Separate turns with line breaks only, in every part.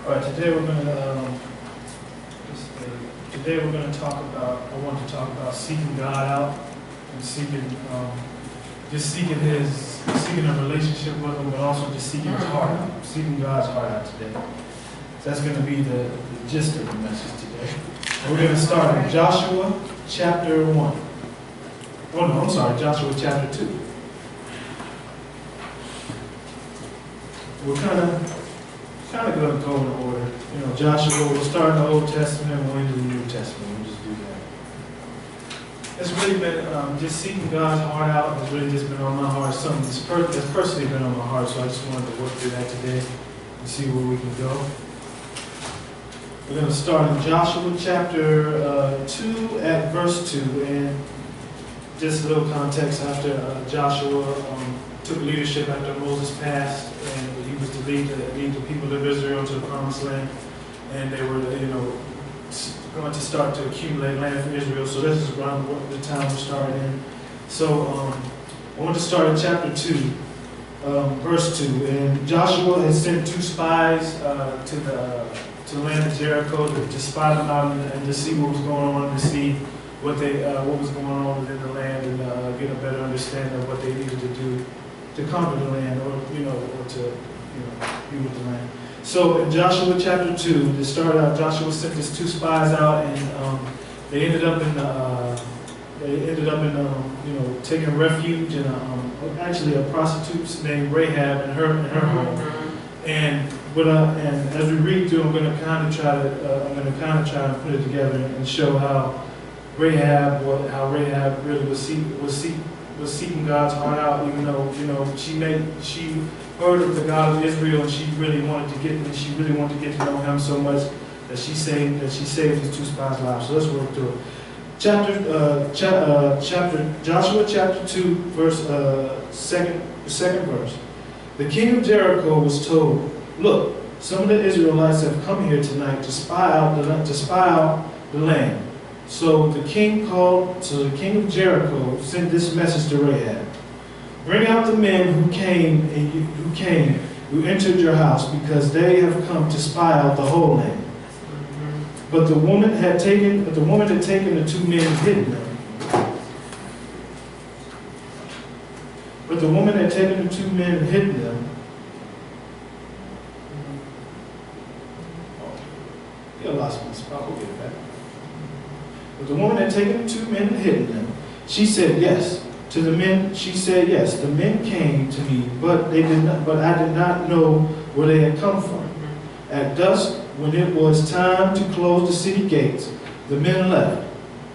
All right, today we're going to talk about. I want to talk about seeking God out and seeking a relationship with Him, but also just seeking His heart out, seeking God's heart out today. So that's going to be the gist of the message today. We're going to start in Joshua chapter 1. Oh no, I'm sorry, Joshua chapter 2. We're kind of going to go in order. You know, Joshua, we'll start in the Old Testament and we'll into the New Testament. We'll just do that. It's really been just seeking God's heart out. It's really just been on my heart. Something that's personally been on my heart. So I just wanted to work through that today and see where we can go. We're going to start in Joshua chapter 2 at verse 2. And just a little context, after Joshua took leadership after Moses passed, and he was to lead the people of Israel to the promised land, and they were, going to start to accumulate land for Israel. So this is around the time we're starting in. So I want to start in chapter 2, verse 2. And Joshua had sent 2 spies to the land of Jericho to spy them out and to see what was going on, to see what was going on within the land, and get a better understanding of what they needed to do to conquer the land, or to be with the land. So in Joshua chapter 2, to start out, Joshua sent his 2 spies out, and they ended up in taking refuge in actually a prostitute named Rahab in her home. And as we read through, I'm going to kind of try to put it together and show how Rahab really was seeking God's heart out, even though she heard of the God of Israel, and she really wanted to get to know Him so much that she saved his 2 spies' lives. So let's work through it. Joshua chapter 2, verse second verse. The king of Jericho was told, "Look, some of the Israelites have come here tonight to spy out the land." So the king of Jericho sent this message to Rahab: "Bring out the men who entered your house, because they have come to spy out the whole land." But the woman had taken the 2 men and hidden them. But the woman had taken the 2 men and hidden them. I lost my spot. We'll get it back. But the woman had taken the 2 men and hidden them. She said yes to the men. She said yes. The men came to me, but I did not know where they had come from. At dusk, when it was time to close the city gates, the men left.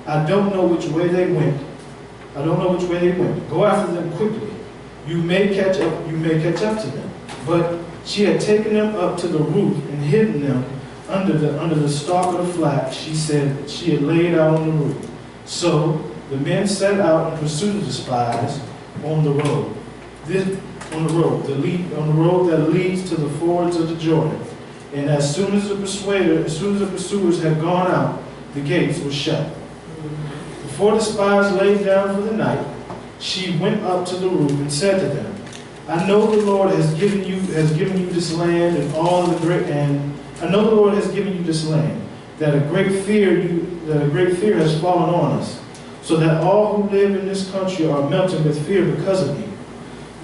I don't know which way they went. Go after them quickly. You may catch up to them. But she had taken them up to the roof and hidden them under the stalk of the flax she said she had laid out on the roof. So the men set out in pursuit of the spies on the road that leads to the fords of the Jordan. And as soon as the pursuers had gone out, the gates were shut. Before the spies lay down for the night, she went up to the roof and said to them, "I know the Lord has given you this land and all the great I know the Lord has given you this land, that a great fear has fallen on us, so that all who live in this country are melting with fear because of you.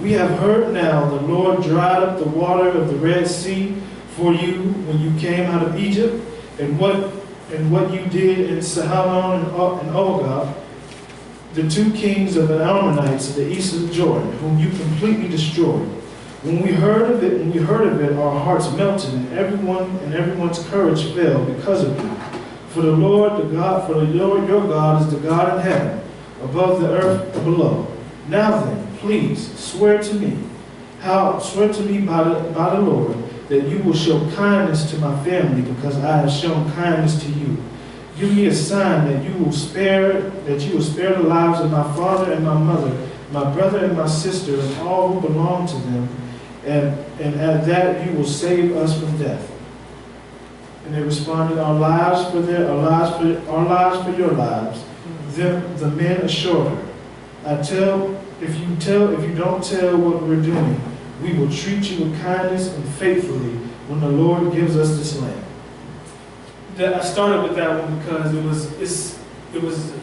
We have heard now the Lord dried up the water of the Red Sea for you when you came out of Egypt, and what you did in Sihon and Og, the 2 kings of the Ammonites at the east of the Jordan, whom you completely destroyed. When we heard of it, our hearts melted, and everyone's courage fell because of you. For the Lord your God is the God in heaven, above the earth below. Now then, please swear to me by the Lord, that you will show kindness to my family, because I have shown kindness to you. Give me a sign that you will spare the lives of my father and my mother, my brother and my sister, and all who belong to them, and at that you will save us from death." And they responded, our lives for your lives." Then the men assured her, If you don't tell what we're doing, we will treat you with kindness and faithfully when the Lord gives us this land. I started with that one because it was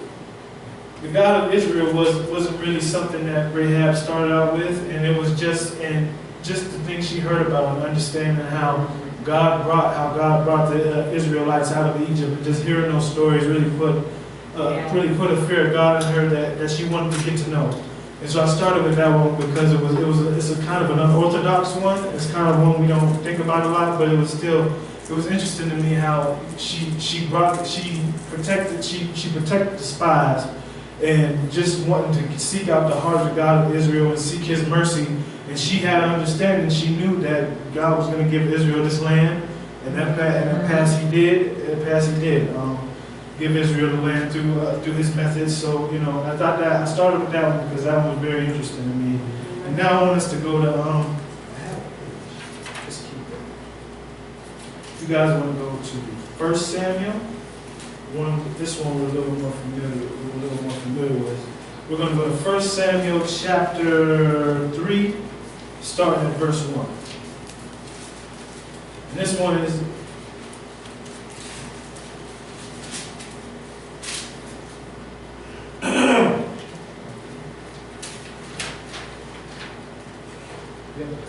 the God of Israel wasn't really something that Rahab started out with, and it was just the things she heard about and understanding how God brought the Israelites out of Egypt, and just hearing those stories really put a fear of God in her that she wanted to get to know. And so I started with that one because it's a kind of an unorthodox one. It's kind of one we don't think about a lot, but it was interesting to me how she protected the spies, and just wanting to seek out the heart of the God of Israel and seek His mercy. And she had an understanding. She knew that God was going to give Israel this land, and that pass He did. Give Israel the land through His methods. So I thought that I started with that one because that one was very interesting to me. And now I want us to go to just keep it. You guys want to go to 1 Samuel. This one we're a little more familiar with. We're going to go to 1 Samuel chapter 3, starting at verse 1. And this one is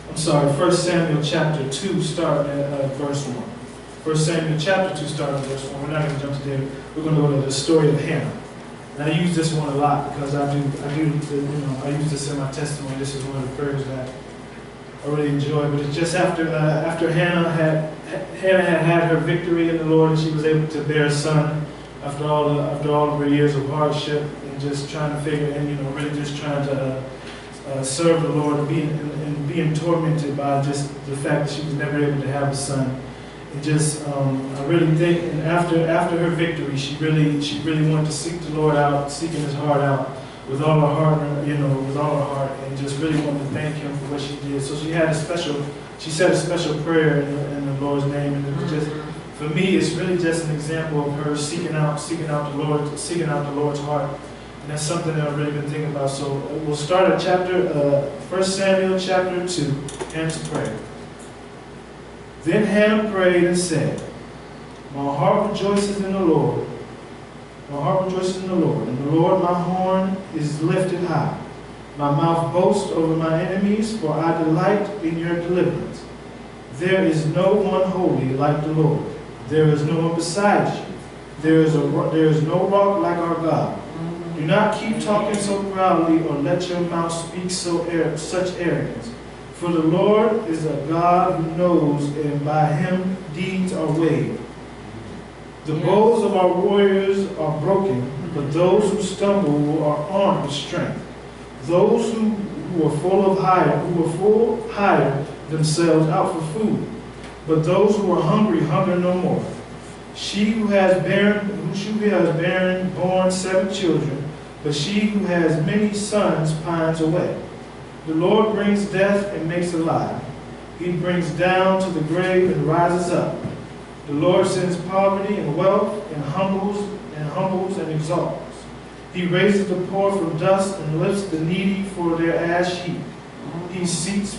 I'm sorry, 1 Samuel chapter 2, starting at verse 1. 1 Samuel chapter 2, starting at verse 1. We're not going to jump to there. We're going to go to the story of Hannah. And I use this one a lot because I use this in my testimony. This is one of the prayers that I really enjoy. But it's just after Hannah had her victory in the Lord, and she was able to bear a son after all of her years of hardship and just trying to figure, and really just trying to serve the Lord and being tormented by just the fact that she was never able to have a son. And just I really think, and after her victory, she really wanted to seek the Lord out, seeking His heart out with all her heart, and just really wanted to thank Him for what she did. So she said a special prayer in the Lord's name, and it was just, for me, it's really just an example of her seeking out the Lord's heart. And that's something that I've really been thinking about. So we'll start at 1 Samuel chapter 2, Hannah's prayer. Then Hannah prayed and said, "My heart rejoices in the Lord. My heart rejoices in the Lord. In the Lord my horn is lifted high. My mouth boasts over my enemies, for I delight in your deliverance. There is no one holy like the Lord. There is no one beside you. There is no rock like our God. Do not keep talking so proudly, or let your mouth speak such arrogance. For the Lord is a God who knows, and by Him deeds are weighed. The bows of our warriors are broken, but those who stumble are armed with strength. Those who are full hire themselves out for food, but those who are hungry hunger no more. She who has borne 7 children, but she who has many sons pines away. The Lord brings death and makes alive. He brings down to the grave and rises up. The Lord sends poverty and wealth, and humbles and exalts. He raises the poor from dust and lifts the needy for their ash heap. He seats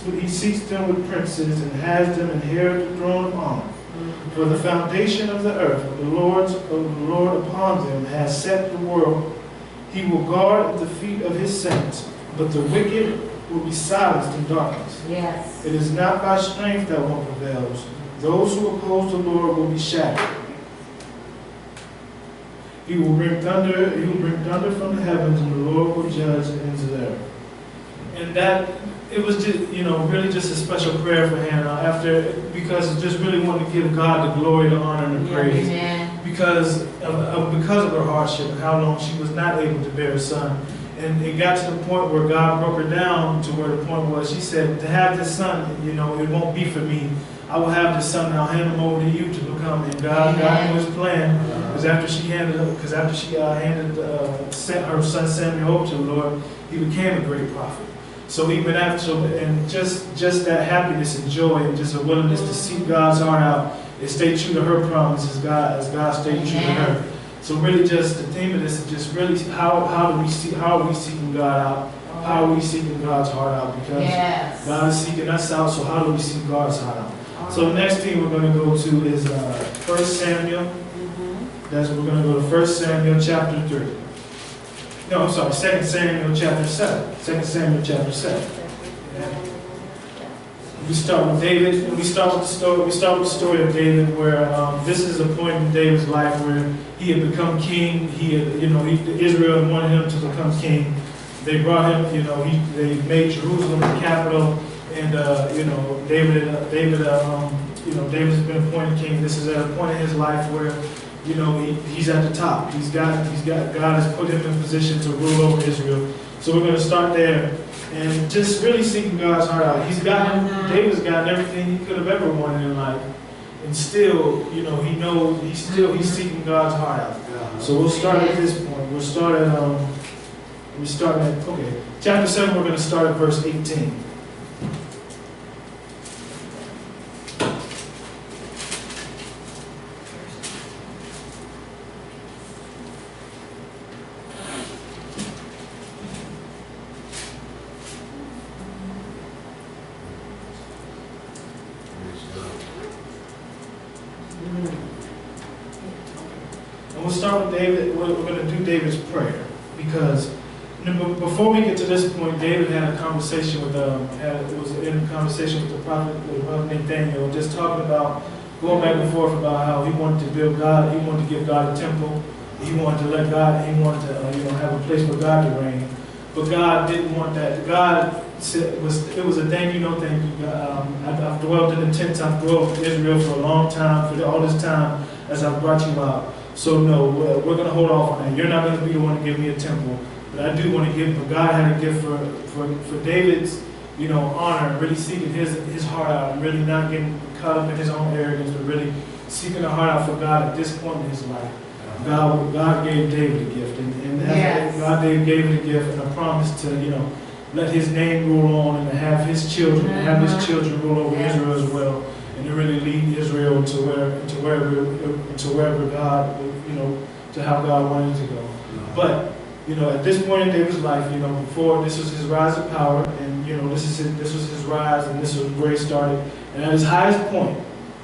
them with princes and has them inherit the throne of honor. For the foundation of the earth, the Lord upon them has set the world. He will guard the feet of His saints, but the wicked will be silenced in darkness. Yes. It is not by strength that one prevails. Those who oppose the Lord will be shattered. He will bring thunder from the heavens, and the Lord will judge the ends of the earth. And that, it was just, really just a special prayer for Hannah because just really wanted to give God the glory, the honor, and the praise. Amen. Because of her hardship and how long she was not able to bear a son. And it got to the point where God broke her down to where the point was, she said, to have this son, it won't be for me. I will have this son, and I'll hand him over to you to become. And God knew His plan, because after she sent her son Samuel over to the Lord, he became a great prophet. So even after, and just that happiness and joy, and just a willingness to seek God's heart out and stay true to her promise as God stayed true to her. So really, just the theme of this is just really how are we seeking God out? How are we seeking God's heart out? Because God is seeking us out. So how do we seek God's heart out? So the next thing we're going to go to is 1 Samuel. We're going to go to 1 Samuel chapter 3. No, I'm sorry, 2 Samuel chapter 7. 2 Samuel chapter 7. We start with David. We start with the story of David, where this is a point in David's life where he had become king. Israel wanted him to become king. They brought him. They made Jerusalem the capital, and David's been appointed king. This is at a point in his life where he's at the top. God has put him in position to rule over Israel. So we're going to start there and just really seeking God's heart out. David's gotten everything he could have ever wanted in life, and still, he knows he's seeking God's heart out. So we'll start at this point. We'll start at chapter 7. We're going to start at verse 18. We'll start with David. We're going to do David's prayer, because before we get to this point, David had a conversation with the prophet Nathaniel, just talking about going back and forth about how he wanted to build God. He wanted to give God a temple. He wanted to let God. He wanted to have a place for God to reign. But God didn't want that. God said it was a thing. I've dwelt in the tents. I've dwelt with Israel for a long time, for all this time as I've brought you out. So no, we're going to hold off on that. You're not going to be the one to give me a temple, but I do want to give. But God had a gift for David's, honor, really seeking his heart out, and really not getting caught up in his own arrogance, but really seeking the heart out for God at this point in his life. God gave David a gift, and God gave David a gift and a promise to let his name rule on, and to have his children, rule over Israel as well. And to really lead Israel to wherever God, to how God wanted to go. But, at this point in David's life, before this was his rise of power, and this was his rise, and this was where he started. And at his highest point,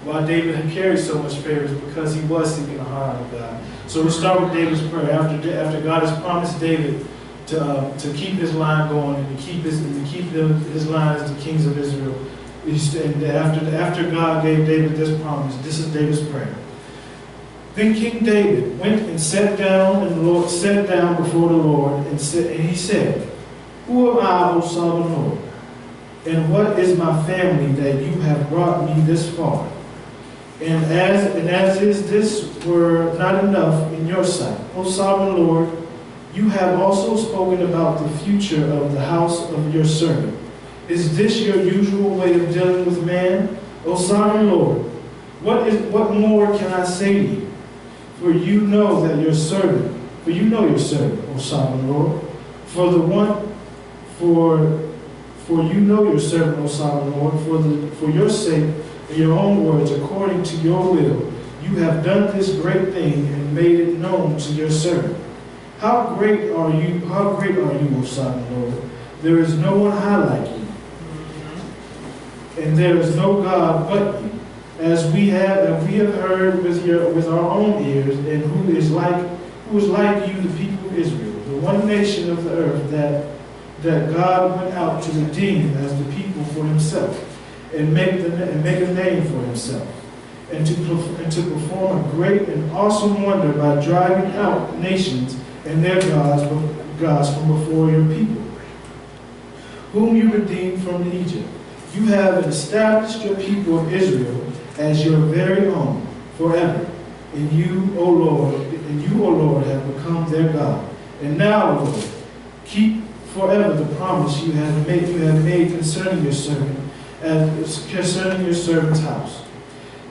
why David had carried so much favor is because he was seeking the heart of God. So we'll start with David's prayer. After God has promised David to keep his line going, and to keep his line as the kings of Israel. And after God gave David this promise, this is David's prayer. Then King David went and sat down before the Lord, and he said, "Who am I, O sovereign Lord? And what is my family that you have brought me this far? And as is this were not enough in your sight, O sovereign Lord, you have also spoken about the future of the house of your servant. Is this your usual way of dealing with man? O sovereign Lord, what more can I say to you? For you know your servant, O sovereign Lord. For you know your servant, O sovereign Lord, for your sake, in your own words, according to your will, you have done this great thing and made it known to your servant. How great are you, O sovereign Lord? There is no one high like you, and there is no God but you, as we have heard with our own ears, and who is like you, the people of Israel, the one nation of the earth that God went out to redeem as the people for himself, and make a name for himself, and to perform a great and awesome wonder by driving out nations and their gods from before your people, whom you redeemed from Egypt. You have established your people of Israel as your very own forever. And you, O Lord, have become their God. And now, Lord, keep forever the promise you have made concerning your servant's house.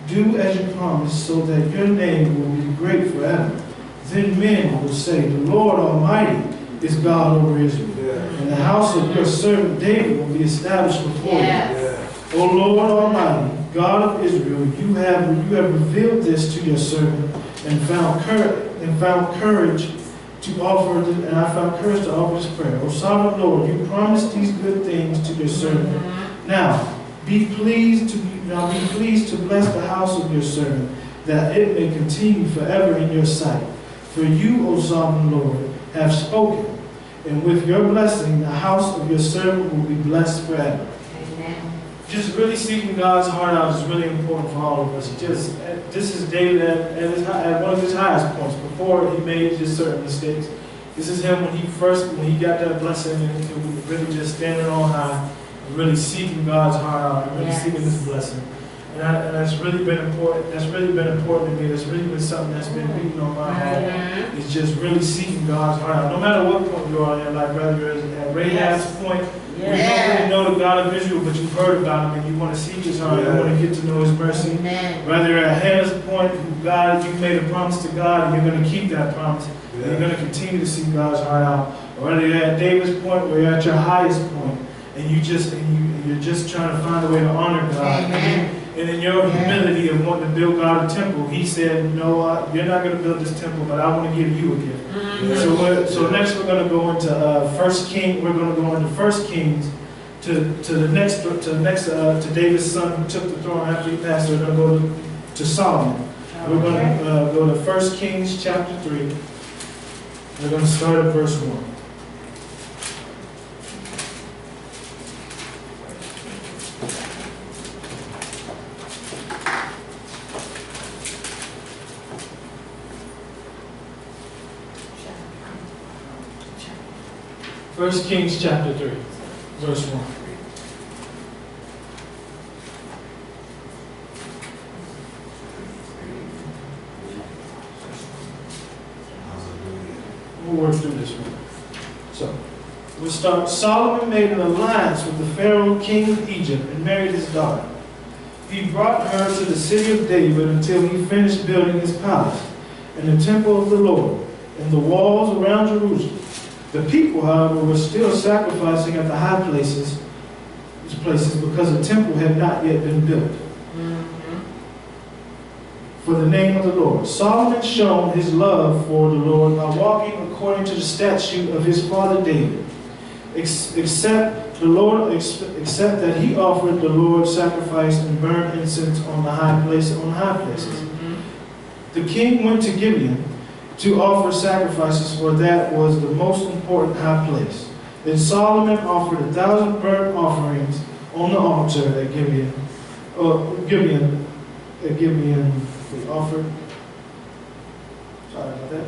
Do as you promised, so that your name will be great forever. Then men will say, the Lord Almighty is God over Israel. And the house of your servant David will be established before you. O Lord Almighty, God of Israel, you have revealed this to your servant, and found courage to offer this prayer. O sovereign Lord, you promised these good things to your servant. Now, Now be pleased to bless the house of your servant, that it may continue forever in your sight. For you, O sovereign Lord, have spoken, and with your blessing, the house of your servant will be blessed forever.
Amen.
Just really seeking God's heart out is really important for all of us. This is David at one of his highest points before he made his certain mistakes. This is him when he got that blessing and he was really just standing on high, really seeking God's heart out and really seeking this blessing. And that's really been important. That's really been important to me. That's really been something that's been beating on my heart. It's just really seeking God's heart out. No matter what point you are in life, whether you're at Rahab's point, you don't really know the God of Israel, but you've heard about him and you want to seek his heart. You want to get to know his mercy. Whether you're at Hannah's point, God, you've made a promise to God and you're going to keep that promise. And you're going to continue to seek God's heart out. Or whether you're at David's point, where you're at your highest point, and you're just trying to find a way to honor God. And in your humility of wanting to build God a temple, he said, no, you're not going to build this temple, but I want to give you a gift. So next we're going to go into 1 Kings. We're going to go into 1 Kings to David's son who took the throne after he passed. We're going to go to Solomon. We're going to go to 1 Kings chapter 3. We're going to start at verse 1. First Kings chapter 3, verse 1. We'll work through this one. So, we'll start. Solomon made an alliance with the Pharaoh, king of Egypt, and married his daughter. He brought her to the city of David until he finished building his palace and the temple of the Lord and the walls around Jerusalem. The people, however, were still sacrificing at the high places because the temple had not yet been built for the name of the Lord. Solomon showed his love for the Lord by walking according to the statute of his father David, except that he offered the Lord sacrifice and burned incense on the high places. The king went to Gibeon to offer sacrifices, for that was the most important high place. Then Solomon offered 1,000 burnt offerings on the altar at Gibeon. He offered. Sorry about that.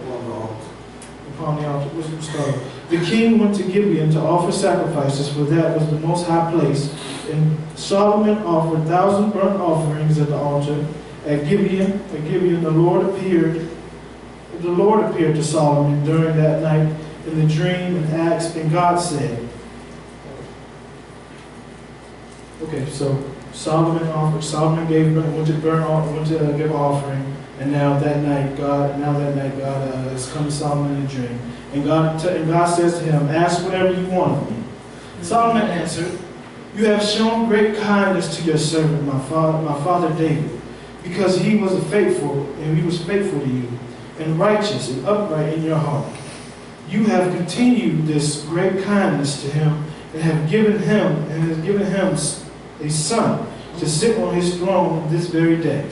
Upon the altar. Let's start. The king went to Gibeon to offer sacrifices, for that was the most high place. And Solomon offered 1,000 burnt offerings at the altar at Gibeon. At Gibeon, the Lord appeared to Solomon during that night in the dream and asked, and God said, okay, so Solomon went to give an offering, and now that night God has come to Solomon in a dream. And God says to him, ask whatever you want of me. Solomon answered, you have shown great kindness to your servant, my father David, because he was faithful to you, and righteous and upright in your heart. You have continued this great kindness to him, and have given him a son to sit on his throne this very day.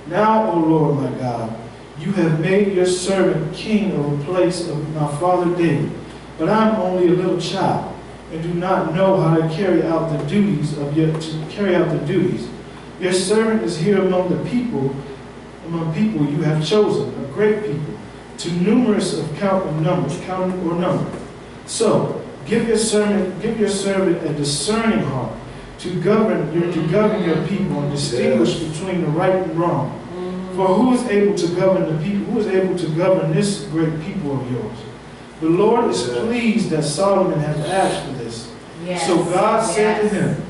Now, O Lord my God, you have made your servant king over place of my father David, but I am only a little child, and do not know how to carry out the duties. Your servant is here among people you have chosen, a great people, too numerous of count or number. So give your servant a discerning heart to govern your people and distinguish between the right and wrong. For who is able to govern the people? Who is able to govern this great people of yours? The Lord is pleased that Solomon has asked for this. Yes. So God said to him,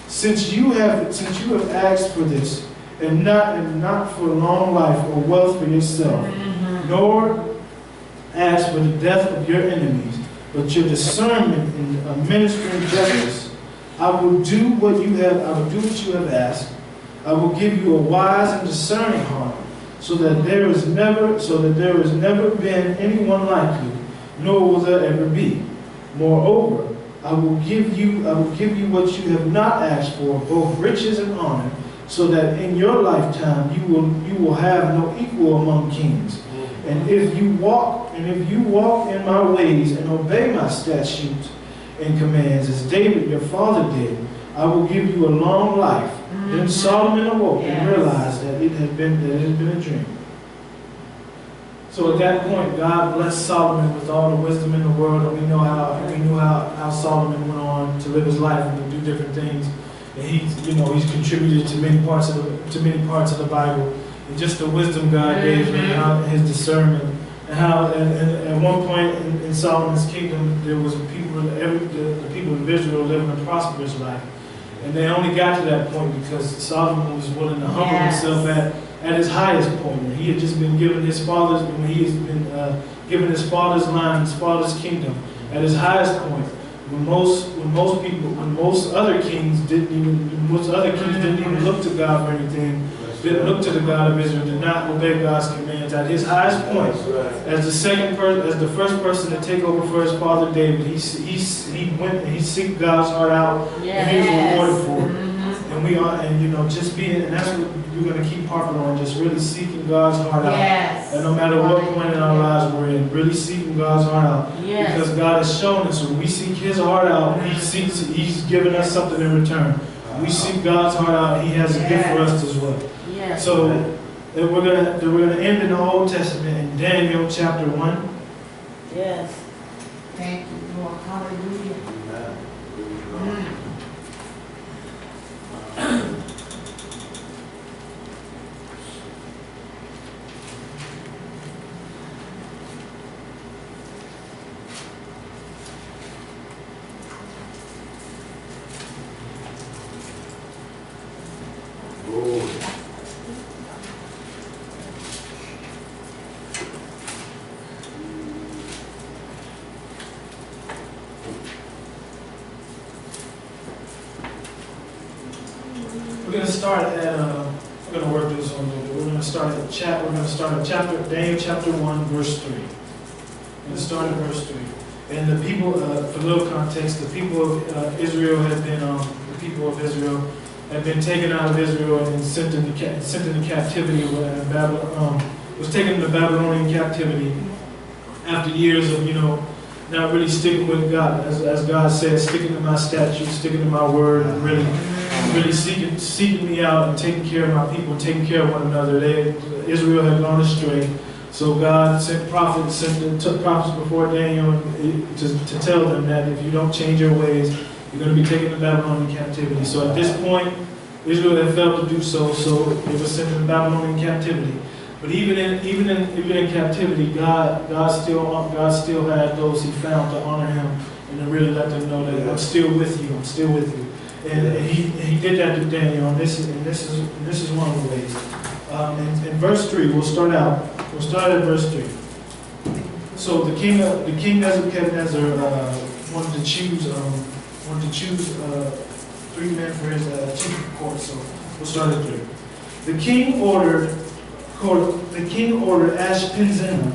since you have asked for this, and not for long life or wealth for yourself, nor ask for the death of your enemies, but your discernment in administering justice, I will do what you have asked. I will give you a wise and discerning heart, so that there has never been anyone like you, nor will there ever be. Moreover, I will give you what you have not asked for, both riches and honor, so that in your lifetime you will have no equal among kings. And if you walk in my ways and obey my statutes and commands, as David your father did, I will give you a long life. Then Solomon awoke and realized that it had been a dream. So at that point, God blessed Solomon with all the wisdom in the world, and we knew how Solomon went on to live his life and to do different things. And he's contributed to many parts of the Bible, and just the wisdom God gave him, and his discernment, and how at one point in Solomon's kingdom there was the people of Israel living a prosperous life, and they only got to that point because Solomon was willing to humble himself at his highest point. When he had just been given his father's line, his father's kingdom at his highest point. When most other kings didn't even look to God for anything, didn't look to the God of Israel, did not obey God's commands. At his highest point, as the first person to take over for his father David, he went and he seeked God's heart out, and he was rewarded for it. And that's what we're going to keep harping on, just really seeking God's heart out. And no matter what point in our lives we're in, really seeking God's heart out. Because God has shown us when we seek His heart out, He's given us something in return. When we seek God's heart out, He has a gift for us as well. So we're gonna end in the Old Testament in Daniel chapter 1.
Yes. Thank you, Lord. Hallelujah.
We're going to work this on a little bit. We're going to start at Daniel chapter 1, verse 3. We're going to start at verse 3. And the people, for a little context, the people of Israel had been taken out of Israel and sent into captivity, was taken into Babylonian captivity after years of not really sticking with God, as God said, sticking to my statutes, sticking to my word, and really seeking me out and taking care of my people and taking care of one another. Israel had gone astray. So God sent prophets, took prophets before Daniel to tell them that if you don't change your ways, you're going to be taken to Babylonian captivity. So at this point, Israel had failed to do so, so it was sent to Babylonian captivity. But even in captivity, God still had those He found to honor Him and to really let them know that I'm still with you. I'm still with you. And he did that to Daniel, and this is one of the ways. In verse 3, we'll start at verse 3. So the king Nebuchadnezzar wanted to choose 3 men for his chief of court. So we'll start at 3. The king ordered Ashpenazar,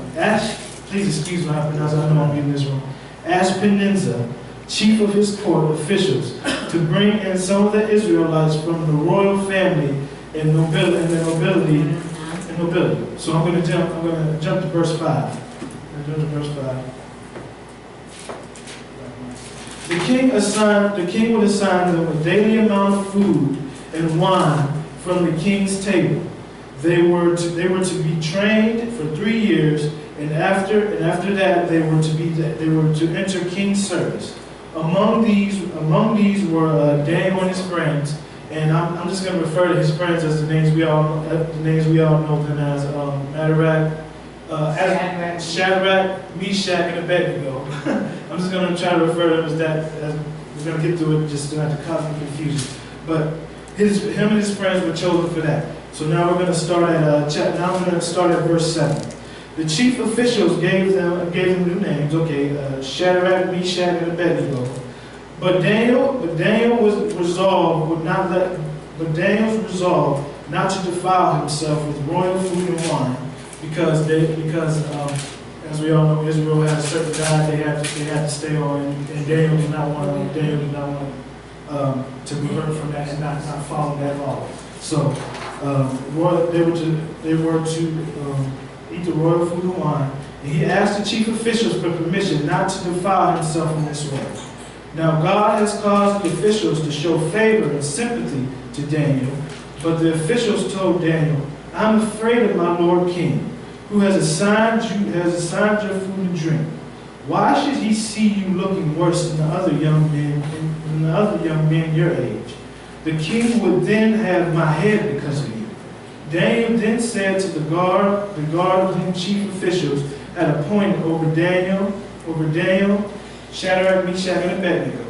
please excuse my pronunciation, I know I'm getting this wrong. Ashpenazar, chief of his court officials, to bring in some of the Israelites from the royal family and nobility. So I'm going to jump to verse 5. The king would assign them a daily amount of food and wine from the king's table. They were to be trained for 3 years, and after that they were to enter king's service. Among these were Daniel and his friends, and I'm just going to refer to his friends as the names we all know them as Shadrach, Meshach, and Abednego. I'm just going to try to refer to them as that. We're going to get through it, just to not to cause any confusion. But him and his friends were chosen for that. So now we're going to start at verse 7. The chief officials gave them new names. Shadrach, Meshach, and Abednego. But Daniel's resolve not to defile himself with royal food and wine, because as we all know, Israel had a certain diet they had to stay on, and Daniel did not want to be hurt from that and not follow that law. So they were to eat the royal food and wine. And he asked the chief officials for permission not to defile himself in this way. Now God has caused the officials to show favor and sympathy to Daniel, but the officials told Daniel, "I'm afraid of my Lord King, who has assigned your food and drink. Why should he see you looking worse than the other young men your age? The king would then have my head because of you." Daniel then said to the guard whom chief officials had appointed over Daniel, Shadrach, Meshach, and Abednego.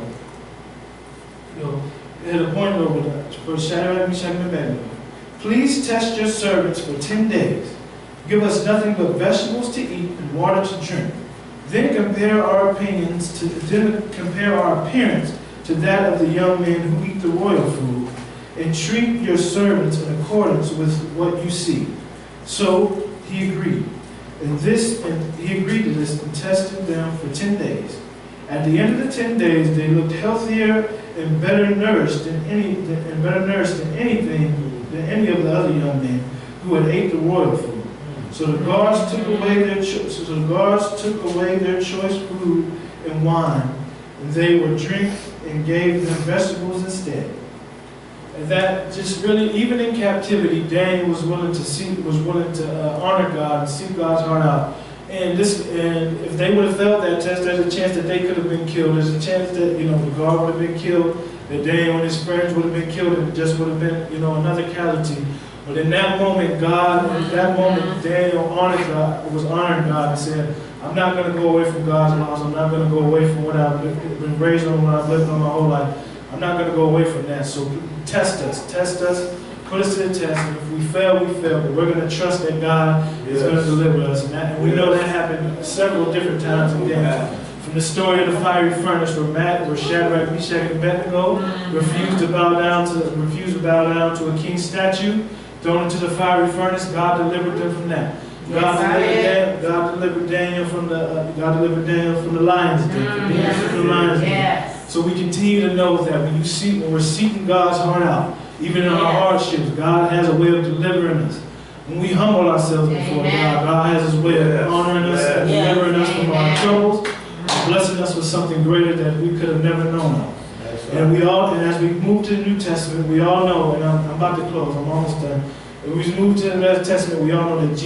Had appointed for Shadrach, Meshach, and Abednego. "Please test your servants for 10 days. Give us nothing but vegetables to eat and water to drink. Then compare our appearance to that of the young men who eat the royal food, and treat your servants in accordance with what you see." So he agreed. He agreed to this and tested them for 10 days. At the end of the 10 days, they looked healthier and better nourished than any of the other young men who had ate the royal food. So the guards took away their choice food and wine, and they were drink and gave them vegetables instead. And that just really, even in captivity, Daniel was willing to honor God and seek God's heart out. And if they would have failed that test, there's a chance that they could have been killed. There's a chance that the guard would have been killed, that Daniel and his friends would have been killed, and it just would have been another casualty. But in that moment, Daniel was honoring God and said, "I'm not going to go away from God's laws. I'm not going to go away from what I've been raised on, what I've lived on my whole life. I'm not going to go away from that. So test us, put us to the test. And if we fail, we fail. But we're going to trust that God is going to deliver us." And we know that happened several different times in Daniel. From the story of the fiery furnace where Shadrach, Meshach, and Abednego refused to bow down to a king's statue, thrown into the fiery furnace, God delivered them from that. God delivered Daniel from the lion's den. So we continue to know that when we're seeking God's heart out, even in our hardships, God has a way of delivering us. When we humble ourselves before God, God has His way of honoring us and delivering us from our troubles, blessing us with something greater that we could have never known of. And as we move to the New Testament, we all know, and I'm about to close, I'm almost done. When we move to the New Testament, we all know that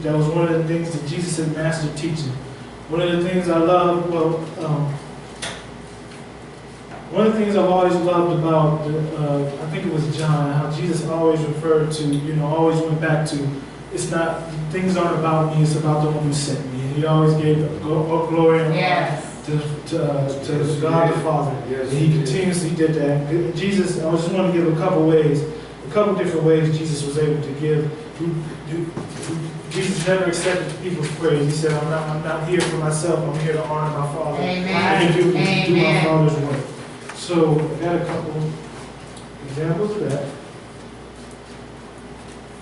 that was one of the things that Jesus had mastered teaching. One of the things I love, one of the things I've always loved about, I think it was John, how Jesus always referred to, always went back to, things aren't about me, it's about the one who sent me. And He always gave glory and honor to God the Father. And He continuously did that. Jesus, I just want to give a couple different ways Jesus was able to give. Jesus never accepted people's praise. He said, I'm not here for myself, I'm here to honor my Father. And do my Father's work. So I got a couple examples of that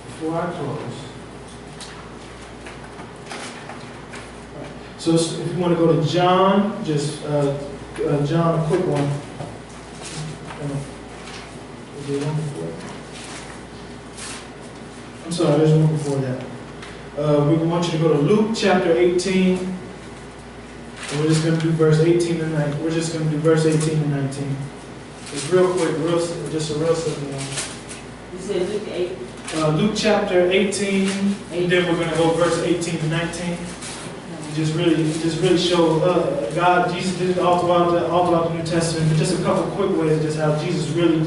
before I close. So if you want to go to John, just John, a quick one. Is there one before? I'm sorry, there's one before that. We want you to go to Luke chapter 18. And we're just going to do verse 18 and 19. We're just going to do verse 18 and 19. It's real quick, just a real simple one.
You said Luke 8?
Luke chapter 18, and then we're going to go verse 18 to 19. Just really show God. Jesus did it all throughout the New Testament. But just a couple quick ways, just how Jesus really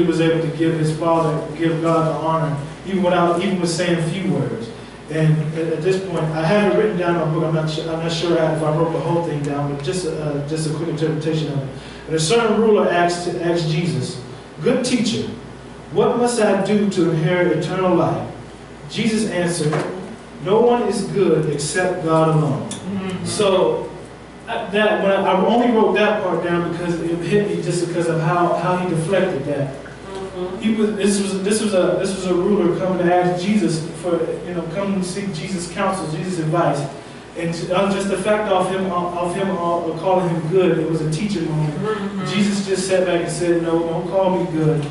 was able to give His Father, give God the honor, even with saying a few words. And at this point, I have it written down in my book. I'm not sure if I wrote the whole thing down, but just a quick interpretation of it. And a certain ruler asked Jesus, "Good teacher, what must I do to inherit eternal life?" Jesus answered, "No one is good except God alone." Mm-hmm. So I only wrote that part down because it hit me just because of how he deflected that. This was a ruler coming to ask Jesus coming to seek Jesus' counsel, Jesus' advice, And just the fact of him calling him good, it was a teaching moment. Jesus just sat back and said, no, don't call me good.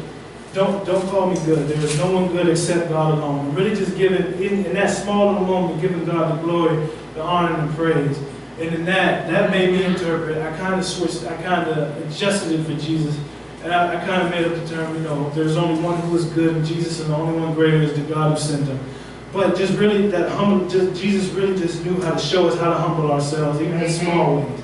Don't call me good. There is no one good except God alone. And really just giving, in that small little moment, giving God the glory, the honor, and the praise. And in that made me interpret. I kind of switched, I kind of adjusted it for Jesus. And I kind of made up the term, there's only one who is good, and Jesus, and the only one greater is the God who sent him. But just really Jesus really just knew how to show us how to humble ourselves, even in small ways.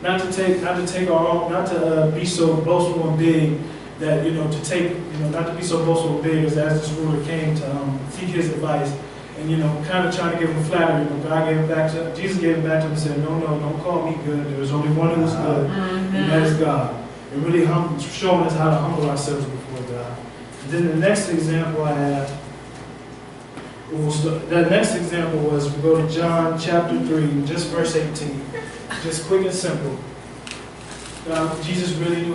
Not to take our own, not to be so boastful and big that, not to be so boastful and big as this ruler came to seek his advice. And, kind of trying to give him flattery. Jesus gave it back to him and said, no, don't call me good. There is only one who is good, and that is God. And really showing us how to humble ourselves before God. And then the next example I have, that next example was, we go to John chapter 3, just verse 18. Just quick and simple. Jesus really knew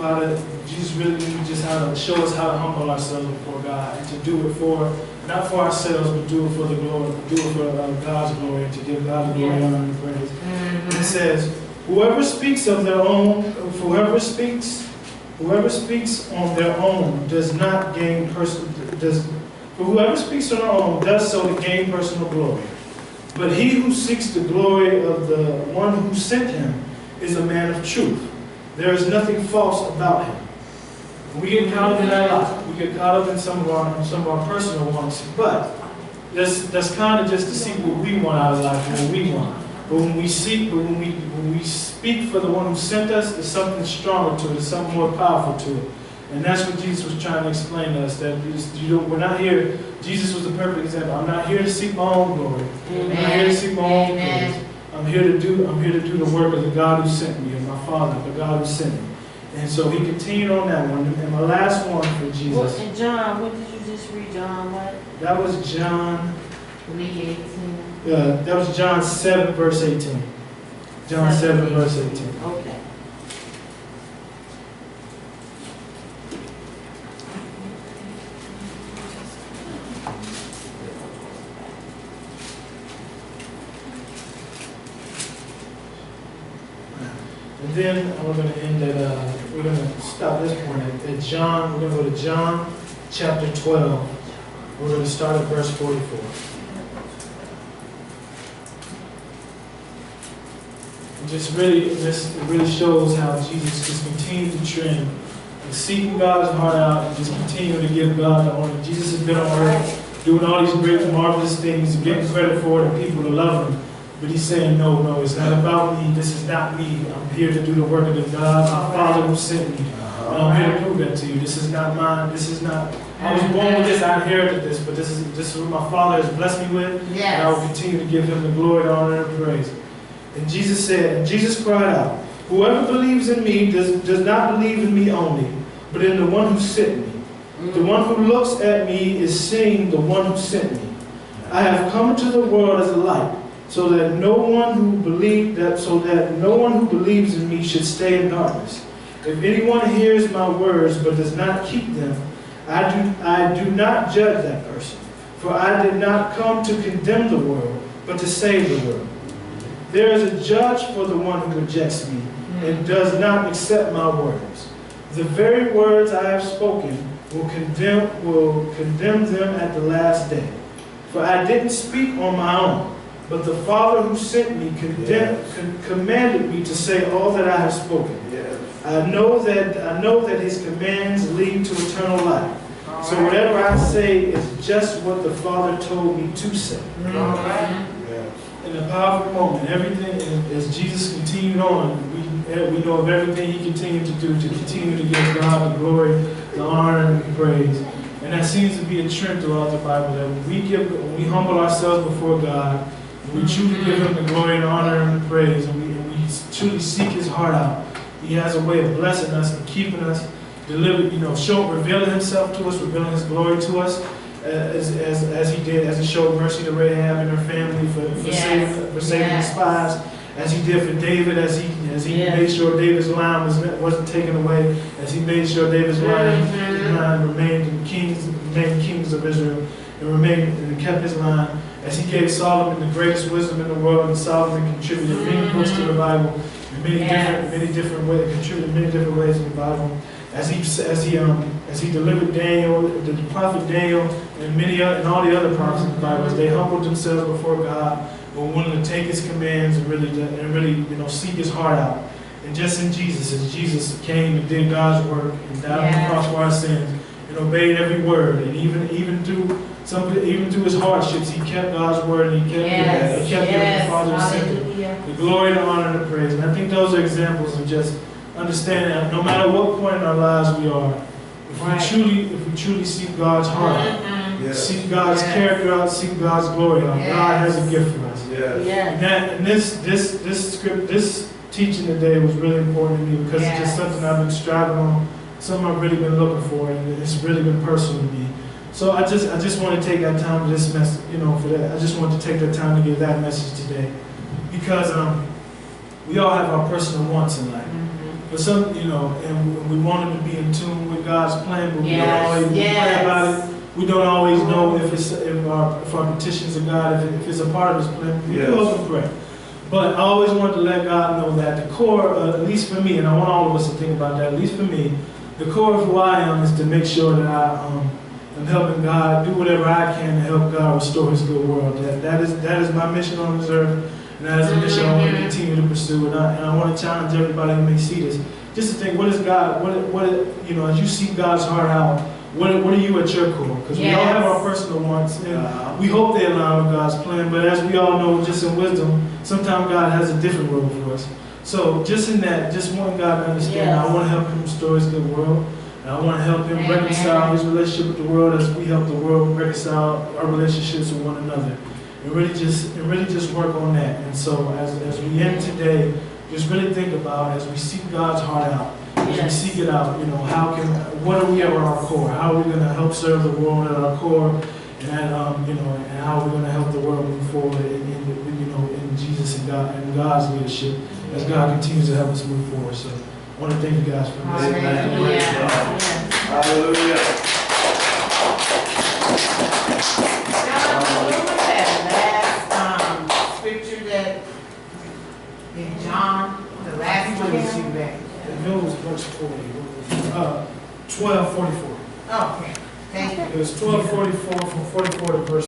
just how to show us how to humble ourselves before God, and to do it not for ourselves, but do it for the glory, do it for God's glory, and to give God the glory, honor, and praise. It says, whoever speaks on their own does not gain for whoever speaks on their own does so to gain personal glory. But he who seeks the glory of the one who sent him is a man of truth. There is nothing false about him. We get caught up in that a lot. We get caught up in some of our personal wants, but that's kind of just to see what we want out of life and what we want. But when we speak for the one who sent us, there's something stronger to it, there's something more powerful to it. And that's what Jesus was trying to explain to us, that we're not here. Jesus was the perfect example. I'm not here to seek my own glory. I'm not here to seek my own praise. I'm here to do the work of the God who sent me, and my Father, the God who sent me. And so he continued on that one. And my last one for Jesus.
Well, and John, what did you just read, John? What?
That was John
3:18.
That was John 7, verse 18. John 7, verse 18.
Okay.
And then we're going to end at, we're going to stop this point at John. We're going to go to John chapter 12. We're going to start at verse 44. This really shows how Jesus just continued to trend, and seeking God's heart out, and just continuing to give God the honor. Jesus has been on earth doing all these great, marvelous things, and getting credit for it, and people to love him. But he's saying, no, it's not about me. This is not me. I'm here to do the work of the God, my Father who sent me. And I'm here to prove that to you. This is not mine. This is not, I was born with this, I inherited this, but this is what my Father has blessed me with.
Yes.
And I will continue to give him the glory, the honor, and praise. And Jesus said, and Jesus cried out, whoever believes in me does not believe in me only, but in the one who sent me. The one who looks at me is seeing the one who sent me. I have come into the world as a light, so that no one who believes in me should stay in darkness. If anyone hears my words but does not keep them, I do not judge that person. For I did not come to condemn the world, but to save the world. There is a judge for the one who rejects me and does not accept my words. The very words I have spoken will condemn them at the last day. For I didn't speak on my own, but the Father who sent me commanded me to say all that I have spoken. I know that his commands lead to eternal life. So whatever I say is just what the Father told me to say. In a powerful moment, everything, as Jesus continued on, we know of everything he continued to do to continue to give God the glory, the honor, and the praise. And that seems to be a trend throughout the Bible, that when we humble ourselves before God, we truly give him the glory and honor and the praise, and we truly seek his heart out. He has a way of blessing us and keeping us, revealing himself to us, revealing his glory to us, as he did, as he showed mercy to Rahab and her family for saving the spies, as he did for David, as he made sure David's line wasn't taken away, as he made sure David's line remained kings of Israel, and kept his line. as he gave Solomon the greatest wisdom in the world, and Solomon contributed many books to the Bible in many different ways, contributed many different ways in the Bible. As he delivered Daniel, the prophet Daniel, and all the other prophets in the Bible, as they humbled themselves before God, were willing to take His commands and really seek His heart out. And just in Jesus, as Jesus came and did God's work and died on the cross for our sins, and obeyed every word, and even through his hardships, he kept God's word, and he kept giving the Father the glory, the honor, and the praise. And I think those are examples of just understanding that no matter what point in our lives we are, if we truly seek God's heart, seek God's character out, seek God's glory out, God has a gift for us. And this teaching today was really important to me because it's just something I've been striving on, something I've really been looking for, and it's really been personal to me. So I just want to take that time to this message, for that. I just want to take that time to give that message today, because we all have our personal wants in life. But some, and we want them to be in tune with God's plan, but we don't always pray about it. We don't always know if our petitions of God, if it's a part of His plan. We do also pray. But I always wanted to let God know that the core, at least for me, and I want all of us to think about that, at least for me, the core of who I am is to make sure that I am helping God do whatever I can to help God restore His good world. That is my mission on this earth, and that is a mission I want to continue to pursue. And I want to challenge everybody who may see this, just to think, what is God, as you seek God's heart out, what are you at your core? Because we all have our personal wants, and we hope they align with God's plan, but as we all know, just in wisdom, sometimes God has a different role for us. So just in that, just wanting God to understand, I want to help Him restore His good world, and I want to help Him reconcile His relationship with the world as we help the world reconcile our relationships with one another. And really just work on that. And so as we end today, just really think about, as we seek God's heart out, as we seek it out, what are we at our core? How are we going to help serve the world at our core? And how are we going to help the world move forward in Jesus and God's leadership as God continues to help us move forward. So I want to thank you guys for listening.
Hallelujah.
Last scripture that in John, the last one that you read.
It was verse 40. 12:44.
Okay, thank you.
It was 12:44 from 44 to verse